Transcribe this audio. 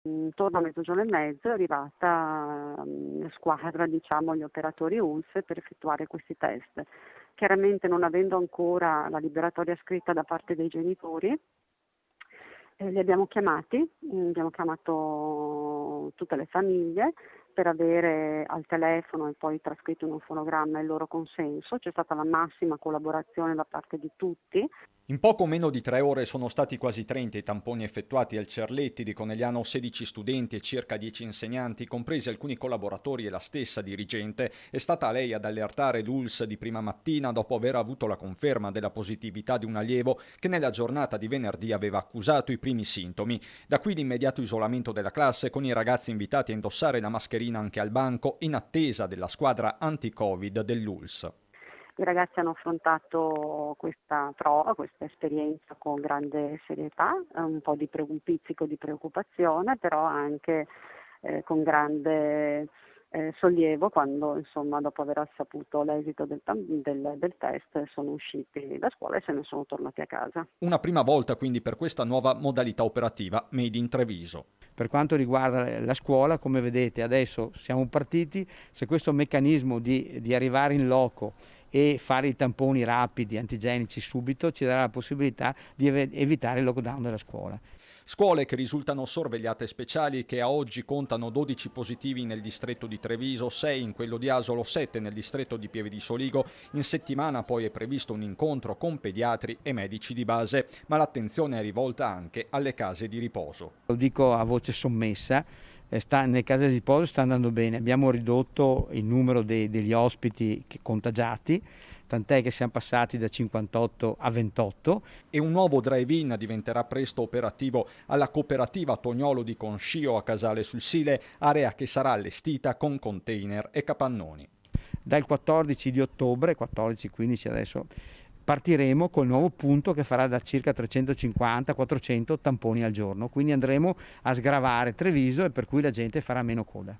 Intorno a mezzogiorno e mezzo è arrivata la squadra, diciamo, gli operatori ULSS per effettuare questi test. Chiaramente non avendo ancora la liberatoria scritta da parte dei genitori, li abbiamo chiamati, abbiamo chiamato tutte le famiglie per avere al telefono e poi trascritto in un fonogramma il loro consenso. C'è stata la massima collaborazione da parte di tutti. In poco meno di 3 ore sono stati quasi 30 i tamponi effettuati al Cerletti. Di Conegliano 16 studenti e circa 10 insegnanti, compresi alcuni collaboratori e la stessa dirigente. È stata lei ad allertare l'ULSS di prima mattina dopo aver avuto la conferma della positività di un allievo che nella giornata di venerdì aveva accusato i primi sintomi. Da qui l'immediato isolamento della classe, con i ragazzi invitati a indossare la mascherina anche al banco in attesa della squadra anti-Covid dell'ULSS. I ragazzi hanno affrontato questa prova, questa esperienza con grande serietà, un po' un pizzico di preoccupazione, però anche con grande sollievo quando, insomma, dopo aver saputo l'esito del test sono usciti da scuola e se ne sono tornati a casa. Una prima volta quindi per questa nuova modalità operativa Made in Treviso. Per quanto riguarda la scuola, come vedete adesso siamo partiti, se questo meccanismo di arrivare in loco e fare i tamponi rapidi, antigenici subito, ci darà la possibilità di evitare il lockdown della scuola. Scuole che risultano sorvegliate speciali, che a oggi contano 12 positivi nel distretto di Treviso, 6 in quello di Asolo, 7 nel distretto di Pieve di Soligo. In settimana poi è previsto un incontro con pediatri e medici di base, ma l'attenzione è rivolta anche alle case di riposo. Lo dico a voce sommessa, nelle case di riposo sta andando bene, abbiamo ridotto il numero degli ospiti contagiati, tant'è che siamo passati da 58 a 28. E un nuovo drive-in diventerà presto operativo alla cooperativa Tognolo di Conscio a Casale sul Sile, area che sarà allestita con container e capannoni. Dal 14 di ottobre, 14-15 adesso, partiremo col nuovo punto che farà da circa 350-400 tamponi al giorno, quindi andremo a sgravare Treviso e per cui la gente farà meno coda.